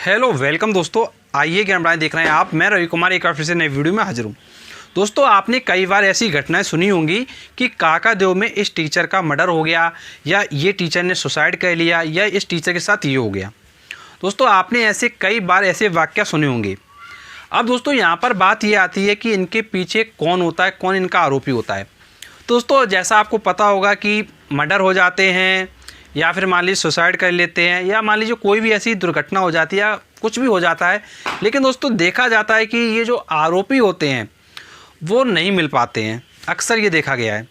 Hello welcome दोस्तों, आइए ज्ञान बढ़ाएं देख रहे हैं आप। मैं रवि कुमार एक बार फिर से नई वीडियो में हाजिर हूँ। दोस्तों, आपने कई बार ऐसी घटनाएं सुनी होंगी कि काकादेव में इस टीचर का मर्डर हो गया, या ये टीचर ने सुसाइड कर लिया, या इस टीचर के साथ ये हो गया। दोस्तों, आपने ऐसे कई बार ऐसे वाक़या सुने होंगे। अब दोस्तों, यहाँ पर बात ये आती है कि इनके पीछे कौन होता है, कौन इनका आरोपी होता है। दोस्तों, जैसा आपको पता होगा कि मर्डर हो जाते हैं, या फिर मान लीजिए सुसाइड कर लेते हैं, या मान लीजिए कोई भी ऐसी दुर्घटना हो जाती है, या कुछ भी हो जाता है। लेकिन दोस्तों, देखा जाता है कि ये जो आरोपी होते हैं वो नहीं मिल पाते हैं। अक्सर ये देखा गया है।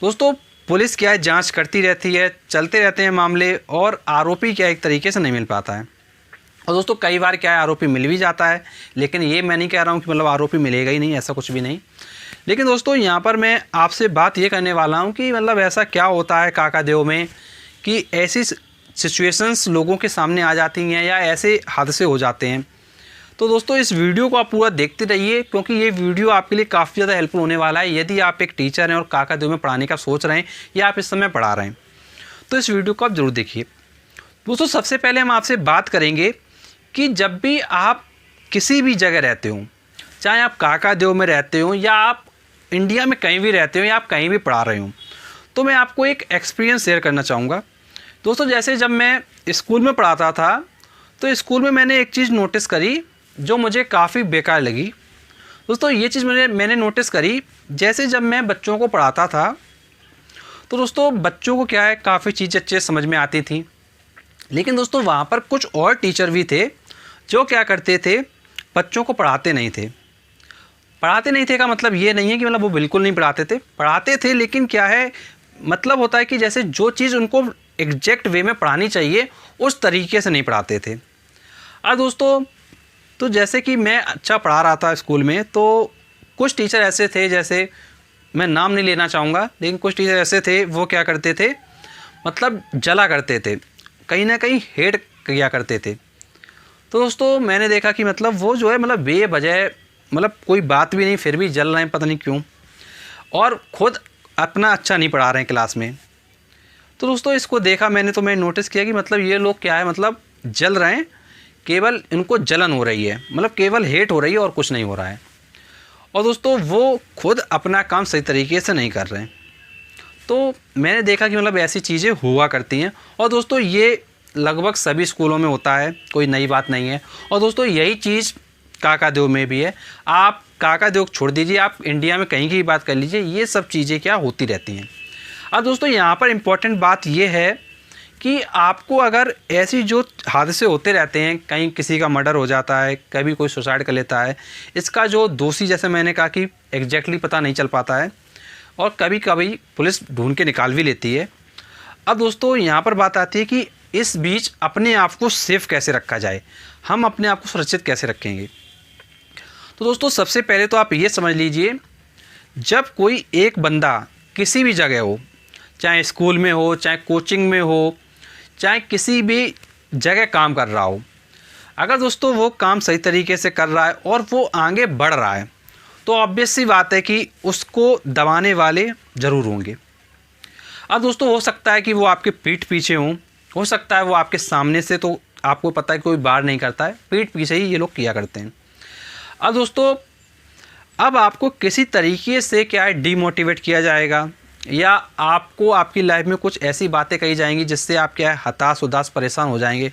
दोस्तों, पुलिस क्या है, जांच करती रहती है, चलते रहते हैं मामले, और आरोपी क्या एक तरीके से नहीं मिल पाता है। और दोस्तों, कई बार क्या है, आरोपी मिल भी जाता है। लेकिन ये मैं नहीं कह रहा हूँ कि मतलब आरोपी मिलेगा ही नहीं, ऐसा कुछ भी नहीं। लेकिन दोस्तों, यहाँ पर मैं आपसे बात ये करने वाला हूँ कि मतलब ऐसा क्या होता है काकादेव में कि ऐसी सिचुएशंस लोगों के सामने आ जाती हैं, या ऐसे हादसे हो जाते हैं। तो दोस्तों, इस वीडियो को आप पूरा देखते रहिए, क्योंकि ये वीडियो आपके लिए काफ़ी ज़्यादा हेल्पफुल होने वाला है। यदि आप एक टीचर हैं और काकादेव में पढ़ाने का सोच रहे हैं, या आप इस समय पढ़ा रहे हैं, तो इस वीडियो को आप ज़रूर देखिए। दोस्तों, सबसे पहले हम आपसे बात करेंगे कि जब भी आप किसी भी जगह रहते हो, चाहे आप काकादेव में रहते हो, या आप इंडिया में कहीं भी रहते हो, या आप कहीं भी पढ़ा रहे हो, तो मैं आपको एक एक्सपीरियंस शेयर करना चाहूँगा। दोस्तों, जैसे जब मैं स्कूल में पढ़ाता था, तो स्कूल में मैंने एक चीज़ नोटिस करी जो मुझे काफ़ी बेकार लगी। दोस्तों, ये चीज़ मैंने नोटिस करी, जैसे जब मैं बच्चों को पढ़ाता था, तो दोस्तों बच्चों को क्या है, काफ़ी चीज़ें अच्छे समझ में आती थी। लेकिन दोस्तों, वहाँ पर कुछ और टीचर भी थे जो क्या करते थे, बच्चों को पढ़ाते नहीं थे। पढ़ाते नहीं थे का मतलब ये नहीं है कि मतलब वो बिल्कुल नहीं पढ़ाते थे, लेकिन क्या है, मतलब होता है कि जैसे जो चीज़ उनको एग्जैक्ट वे में पढ़ानी चाहिए, उस तरीके से नहीं पढ़ाते थे। अब दोस्तों, तो जैसे कि मैं अच्छा पढ़ा रहा था स्कूल में, तो कुछ टीचर ऐसे थे, जैसे मैं नाम नहीं लेना चाहूँगा, लेकिन कुछ टीचर ऐसे थे, वो क्या करते थे, मतलब जला करते थे, कहीं ना कहीं हेट किया करते थे। तो दोस्तों, मैंने देखा कि मतलब वो जो है, मतलब बेवजह, मतलब कोई बात भी नहीं, फिर भी जल रहे हैं, पता नहीं क्यों, और ख़ुद अपना अच्छा नहीं पढ़ा रहे हैं क्लास में। तो दोस्तों, इसको देखा मैंने, तो मैंने नोटिस किया कि मतलब ये लोग क्या है, मतलब जल रहे हैं, केवल इनको जलन हो रही है, मतलब केवल हेट हो रही है, और कुछ नहीं हो रहा है। और दोस्तों, वो खुद अपना काम सही तरीके से नहीं कर रहे हैं। तो मैंने देखा कि मतलब ऐसी चीज़ें हुआ करती हैं। और दोस्तों, ये लगभग सभी स्कूलों में होता है, कोई नई बात नहीं है। और दोस्तों, यही चीज़ काकादेव में भी है। आप काकादेव छोड़ दीजिए, आप इंडिया में कहीं की भी बात कर लीजिए, ये सब चीज़ें क्या होती रहती हैं। अब दोस्तों, यहाँ पर इम्पॉर्टेंट बात ये है कि आपको अगर ऐसी जो हादसे होते रहते हैं, कहीं किसी का मर्डर हो जाता है, कभी कोई सुसाइड कर लेता है, इसका जो दोषी, जैसे मैंने कहा कि एग्जैक्टली पता नहीं चल पाता है, और कभी कभी पुलिस ढूंढ के निकाल भी लेती है। अब दोस्तों, यहाँ पर बात आती है कि इस बीच अपने आप को सेफ कैसे रखा जाए, हम अपने आप को सुरक्षित कैसे रखेंगे। तो दोस्तों, सबसे पहले तो आप ये समझ लीजिए, जब कोई एक बंदा किसी भी जगह हो, चाहे स्कूल में हो, चाहे कोचिंग में हो, चाहे किसी भी जगह काम कर रहा हो, अगर दोस्तों वो काम सही तरीके से कर रहा है और वो आगे बढ़ रहा है, तो ऑब्वियस सी बात है कि उसको दबाने वाले ज़रूर होंगे। अब दोस्तों, हो सकता है कि वो आपके पीठ पीछे हों, हो सकता है वो आपके सामने से, तो आपको पता है कोई बार नहीं करता है, पीठ पीछे ही ये लोग किया करते हैं। अब दोस्तों, अब आपको किसी तरीके से क्या है, डीमोटिवेट किया जाएगा, या आपको आपकी लाइफ में कुछ ऐसी बातें कही जाएंगी जिससे आप क्या है, हताश, उदास, परेशान हो जाएंगे।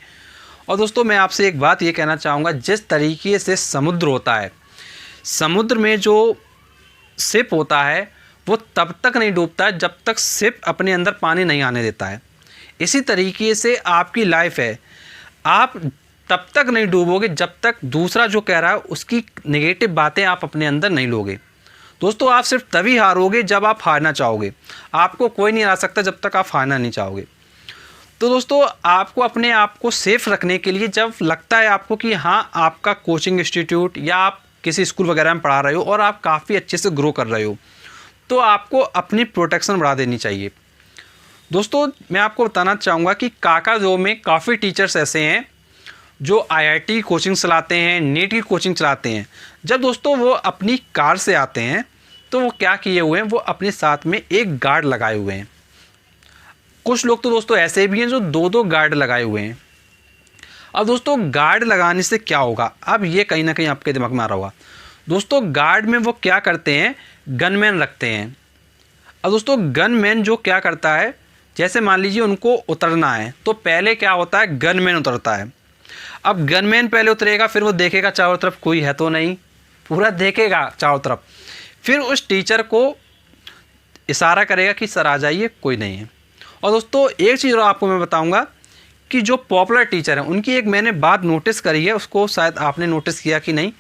और दोस्तों, मैं आपसे एक बात ये कहना चाहूँगा, जिस तरीके से समुद्र होता है, समुद्र में जो शिप होता है, वो तब तक नहीं डूबता है जब तक शिप अपने अंदर पानी नहीं आने देता है। इसी तरीके से आपकी लाइफ है, आप तब तक नहीं डूबोगे जब तक दूसरा जो कह रहा है उसकी नेगेटिव बातें आप अपने अंदर नहीं लोगे। दोस्तों, आप सिर्फ तभी हारोगे जब आप हारना चाहोगे। आपको कोई नहीं हरा सकता जब तक आप हारना नहीं चाहोगे। तो दोस्तों, आपको अपने आप को सेफ रखने के लिए, जब लगता है आपको कि हाँ, आपका कोचिंग इंस्टीट्यूट या आप किसी स्कूल वगैरह में पढ़ा रहे हो और आप काफ़ी अच्छे से ग्रो कर रहे हो, तो आपको अपनी प्रोटेक्शन बढ़ा देनी चाहिए। दोस्तों, मैं आपको बताना चाहूँगा कि काकादेव में काफ़ी टीचर्स ऐसे हैं जो IIT कोचिंग चलाते हैं, नीट की कोचिंग चलाते हैं। जब दोस्तों वो अपनी कार से आते हैं, तो वो क्या किए हुए हैं, वो अपने साथ में एक गार्ड लगाए हुए हैं। कुछ लोग तो दोस्तों ऐसे भी हैं जो 2-2 गार्ड लगाए हुए हैं। अब दोस्तों गार्ड लगाने से क्या होगा, अब ये कहीं ना कहीं आपके दिमाग में आ रहा होगा। दोस्तों गार्ड में वो क्या करते हैं, गनमैन रखते हैं। अब दोस्तों गनमैन जो क्या करता है, जैसे मान लीजिए उनको उतरना है तो पहले क्या होता है, गनमैन उतरता है। अब गनमैन पहले उतरेगा, फिर वो देखेगा चारों तरफ कोई है तो नहीं, पूरा देखेगा चारों तरफ, फिर उस टीचर को इशारा करेगा कि सर आ जाइए, कोई नहीं है। और दोस्तों एक चीज़ और आपको मैं बताऊंगा कि जो पॉपुलर टीचर हैं उनकी एक मैंने बात नोटिस करी है, उसको शायद आपने नोटिस किया कि नहीं।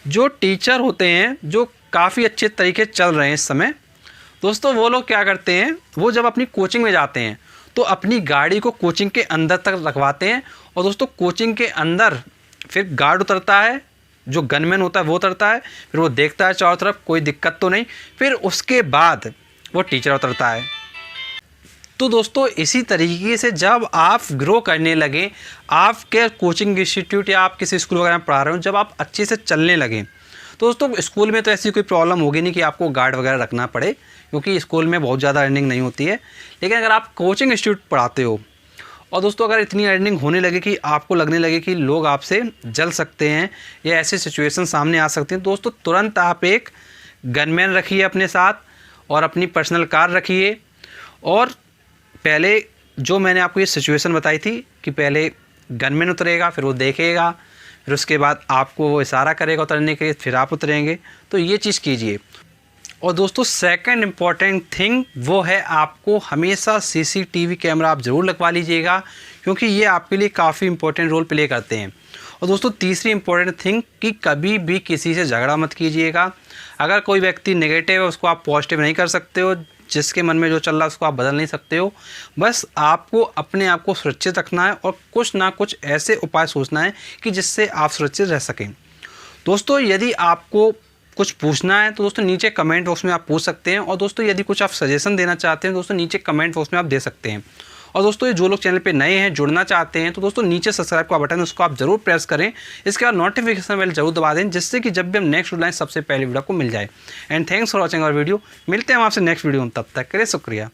जो टीचर होते हैं जो काफ़ी अच्छे तरीके चल रहे हैं इस समय, दोस्तों वो लोग क्या करते हैं, वो जब अपनी कोचिंग में जाते हैं तो अपनी गाड़ी को कोचिंग के अंदर तक रखवाते हैं। और दोस्तों कोचिंग के अंदर फिर गार्ड उतरता है, जो गनमैन होता है वो उतरता है, फिर वो देखता है चारों तरफ कोई दिक्कत तो नहीं, फिर उसके बाद वो टीचर उतरता है। तो दोस्तों इसी तरीके से जब आप ग्रो करने लगे, आपके कोचिंग इंस्टीट्यूट या आप किसी स्कूल वगैरह में पढ़ा रहे हो, जब आप अच्छे से चलने लगें तो दोस्तों स्कूल में तो ऐसी कोई प्रॉब्लम होगी नहीं कि आपको गार्ड वगैरह रखना पड़े, क्योंकि स्कूल में बहुत ज़्यादा अर्निंग नहीं होती है। लेकिन अगर आप कोचिंग इंस्टीट्यूट पढ़ाते हो और दोस्तों अगर इतनी अर्निंग होने लगे कि आपको लगने लगे कि लोग आपसे जल सकते हैं या ऐसी सिचुएशन सामने आ सकती हैं, दोस्तों तुरंत आप एक गनमैन रखिए अपने साथ और अपनी पर्सनल कार रखिए। और पहले जो मैंने आपको ये सिचुएशन बताई थी कि पहले गनमैन उतरेगा, फिर वो देखेगा, फिर उसके बाद आपको वो इशारा करेगा उतरने के लिए, फिर आप उतरेंगे, तो ये चीज़ कीजिए। और दोस्तों सेकंड इम्पॉर्टेंट थिंग वो है, आपको हमेशा सीसीटीवी कैमरा आप ज़रूर लगवा लीजिएगा, क्योंकि ये आपके लिए काफ़ी इंपॉर्टेंट रोल प्ले करते हैं। और दोस्तों तीसरी इंपॉर्टेंट थिंग कि कभी भी किसी से झगड़ा मत कीजिएगा। अगर कोई व्यक्ति नेगेटिव है उसको आप पॉजिटिव नहीं कर सकते हो, जिसके मन में जो चल रहा है उसको आप बदल नहीं सकते हो। बस आपको अपने आप को सुरक्षित रखना है और कुछ ना कुछ ऐसे उपाय सोचना है कि जिससे आप सुरक्षित रह सकें। दोस्तों यदि आपको कुछ पूछना है तो दोस्तों नीचे कमेंट बॉक्स में आप पूछ सकते हैं। और दोस्तों यदि कुछ आप सजेशन देना चाहते हैं दोस्तों नीचे कमेंट बॉक्स में आप दे सकते हैं। और दोस्तों ये जो लोग चैनल पे नए हैं, जुड़ना चाहते हैं, तो दोस्तों नीचे सब्सक्राइब का बटन है उसको आप जरूर प्रेस करें। इसके बाद नोटिफिकेशन बेल जरूर दबा दें, जिससे कि जब भी हम नेक्स्ट वीडियो लाएं सबसे पहले वीडियो को मिल जाए। And thanks for watching our video. मिलते हैं हम आपसे नेक्स्ट वीडियो में, तब तक के लिए शुक्रिया।